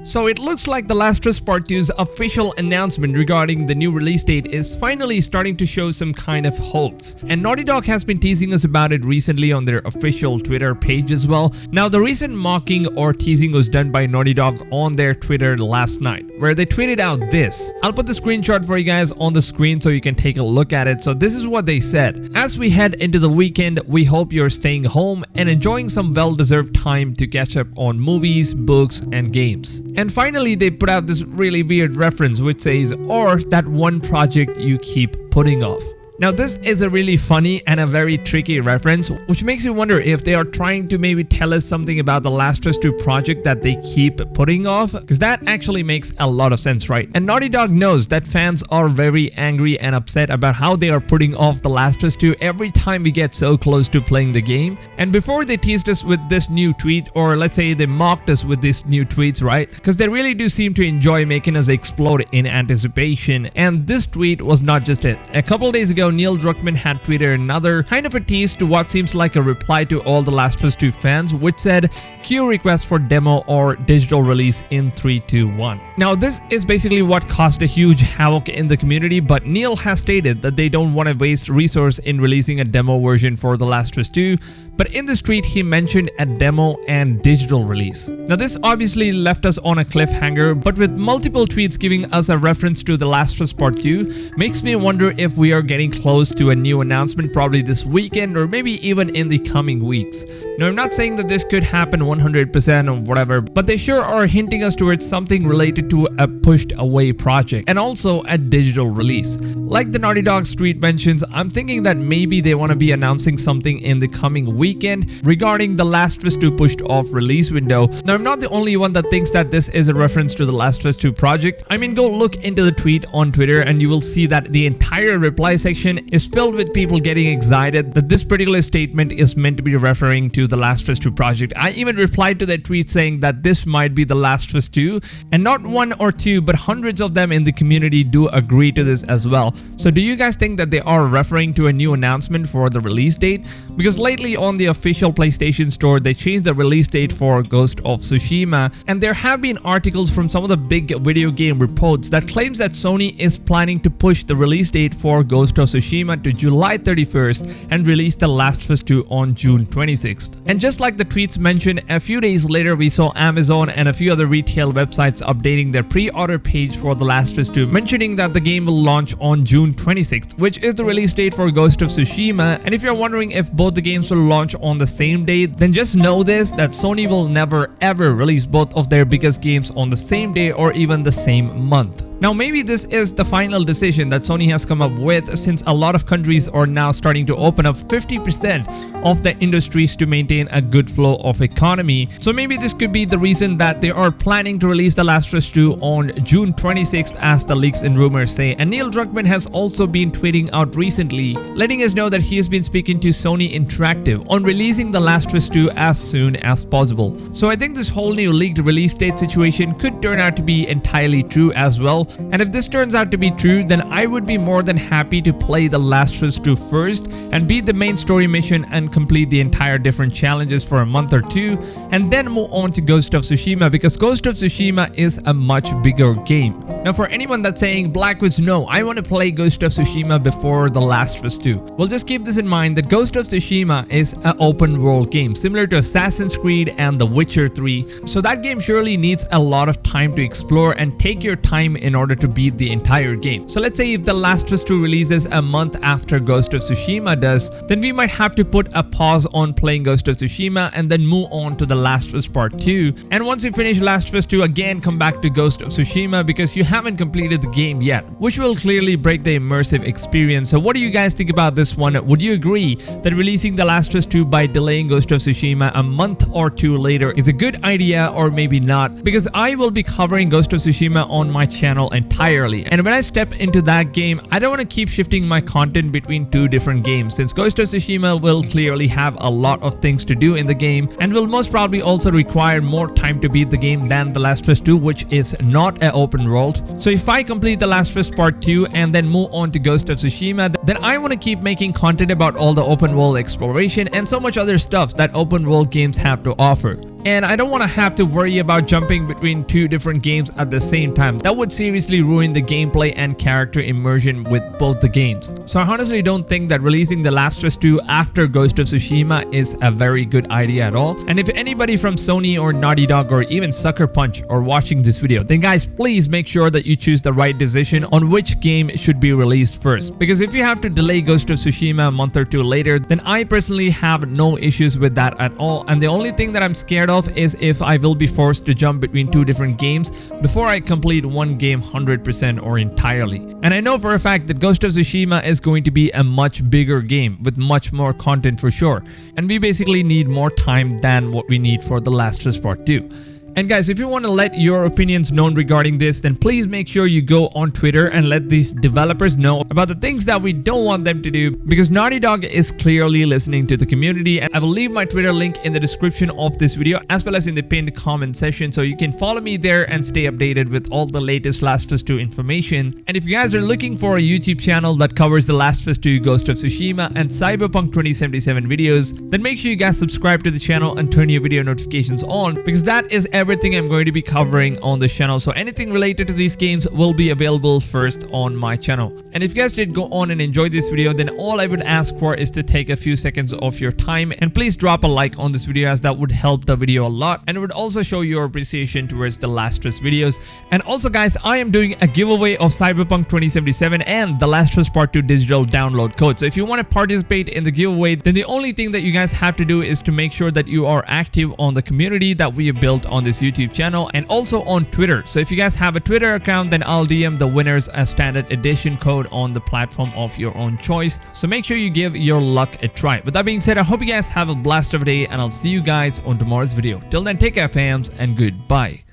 So it looks like The Last of Us Part 2's official announcement regarding the new release date is finally starting to show some kind of hopes. And Naughty Dog has been teasing us about it recently on their official Twitter page as well. Now the recent mocking or teasing was done by Naughty Dog on their Twitter last night, where they tweeted out this. I'll put the screenshot for you guys on the screen so you can take a look at it. So this is what they said. As we head into the weekend, we hope you're staying home and enjoying some well-deserved time to catch up on movies, books, and games. And finally, they put out this really weird reference which says, or that one project you keep putting off. Now this is a really funny and a very tricky reference, which makes you wonder if they are trying to maybe tell us something about the Last of Us 2 project that they keep putting off, because that actually makes a lot of sense, right? And Naughty Dog knows that fans are very angry and upset about how they are putting off the Last of Us 2 every time we get so close to playing the game. And before they teased us with this new tweet, or let's say they mocked us with these new tweets, right? Because they really do seem to enjoy making us explode in anticipation. And this tweet was not just it. A couple days ago, Neil Druckmann had tweeted another kind of a tease to what seems like a reply to all the Last of Us 2 fans, which said, queue request for demo or digital release in 3, 2, 1. Now this is basically what caused a huge havoc in the community, but Neil has stated that they don't want to waste resource in releasing a demo version for the Last of Us 2, but in this tweet he mentioned a demo and digital release. Now this obviously left us on a cliffhanger, but with multiple tweets giving us a reference to the Last of Us Part 2, makes me wonder if we are getting close to a new announcement probably this weekend or maybe even in the coming weeks. Now I'm not saying that this could happen 100% or whatever, but they sure are hinting us towards something related to a pushed away project and also a digital release. Like the Naughty Dog tweet mentions, I'm thinking that maybe they want to be announcing something in the coming weekend regarding the Last of Us 2 pushed off release window. Now I'm not the only one that thinks that this is a reference to the Last of Us 2 project. I mean, go look into the tweet on Twitter and you will see that the entire reply section is filled with people getting excited that this particular statement is meant to be referring to the Last of Us 2 project. I even replied to that tweet saying that this might be the Last of Us 2, and not one or two but hundreds of them in the community do agree to this as well. So do you guys think that they are referring to a new announcement for the release date? Because lately on the official PlayStation Store they changed the release date for Ghost of Tsushima, and there have been articles from some of the big video game reports that claims that Sony is planning to push the release date for Ghost of Tsushima to July 31st and release the Last of Us 2 on June 26th. And just like the tweets mentioned, a few days later we saw Amazon and a few other retail websites updating their pre-order page for the Last of Us 2, mentioning that the game will launch on June 26th, which is the release date for Ghost of Tsushima. And if you're wondering if both the games will launch on the same day, then just know this, that Sony will never ever release both of their biggest games on the same day or even the same month. Now maybe this is the final decision that Sony has come up with, since a lot of countries are now starting to open up 50% of the industries to maintain a good flow of economy. So maybe this could be the reason that they are planning to release The Last of Us 2 on June 26th as the leaks and rumors say. And Neil Druckmann has also been tweeting out recently, letting us know that he has been speaking to Sony Interactive on releasing The Last of Us 2 as soon as possible. So I think this whole new leaked release date situation could turn out to be entirely true as well. And if this turns out to be true, then I would be more than happy to play The Last of Us 2 first and beat the main story mission and complete the entire different challenges for a month or two, and then move on to Ghost of Tsushima, because Ghost of Tsushima is a much bigger game. Now for anyone that's saying, Blackwoods, no, I want to play Ghost of Tsushima before The Last of Us 2. Well, just keep this in mind that Ghost of Tsushima is an open world game similar to Assassin's Creed and The Witcher 3. So that game surely needs a lot of time to explore and take your time in order to beat the entire game. So let's say if The Last of Us 2 releases a month after Ghost of Tsushima does, then we might have to put a pause on playing Ghost of Tsushima and then move on to The Last of Us Part 2. And once you finish Last of Us 2, again come back to Ghost of Tsushima because you haven't completed the game yet, which will clearly break the immersive experience. So what do you guys think about this one? Would you agree that releasing The Last of Us 2 by delaying Ghost of Tsushima a month or two later is a good idea, or maybe not? Because I will be covering Ghost of Tsushima on my channel entirely, and when I step into that game, I don't want to keep shifting my content between two different games, since Ghost of Tsushima will clearly have a lot of things to do in the game and will most probably also require more time to beat the game than The Last of Us 2, which is not an open world. So if I complete The Last of Us Part 2 and then move on to Ghost of Tsushima, then I want to keep making content about all the open world exploration and so much other stuff that open world games have to offer. and I don't want to have to worry about jumping between two different games at the same time. That would seriously ruin the gameplay and character immersion with both the games. So I honestly don't think that releasing The Last of Us 2 after Ghost of Tsushima is a very good idea at all. And if anybody from Sony or Naughty Dog or even Sucker Punch are watching this video, then guys, please make sure that you choose the right decision on which game should be released first. Because if you have to delay Ghost of Tsushima a month or two later, then I personally have no issues with that at all. And the only thing that I'm scared of is if I will be forced to jump between two different games before I complete one game 100% or entirely. And I know for a fact that Ghost of Tsushima is going to be a much bigger game with much more content for sure. And we basically need more time than what we need for The Last of Us Part 2. And guys, if you want to let your opinions known regarding this, then please make sure you go on Twitter and let these developers know about the things that we don't want them to do, because Naughty Dog is clearly listening to the community. And I will leave my Twitter link in the description of this video as well as in the pinned comment section, so you can follow me there and stay updated with all the latest Last of Us 2 information. And if you guys are looking for a YouTube channel that covers The Last of Us 2, Ghost of Tsushima and Cyberpunk 2077 videos, then make sure you guys subscribe to the channel and turn your video notifications on, because that is everything I'm going to be covering on the channel. So anything related to these games will be available first on my channel. And if you guys did go on and enjoy this video, then all I would ask for is to take a few seconds of your time and please drop a like on this video, as that would help the video a lot and it would also show your appreciation towards the Last of Us videos. And also guys, I am doing a giveaway of Cyberpunk 2077 and The Last of Us Part 2 digital download code. So if you want to participate in the giveaway, then the only thing that you guys have to do is to make sure that you are active on the community that we have built on this YouTube channel and also on Twitter. So if you guys have a Twitter account, then I'll DM the winners a standard edition code on the platform of your own choice. So make sure you give your luck a try. With that being said, I hope you guys have a blast of a day and I'll see you guys on tomorrow's video. Till then, take care fams and goodbye.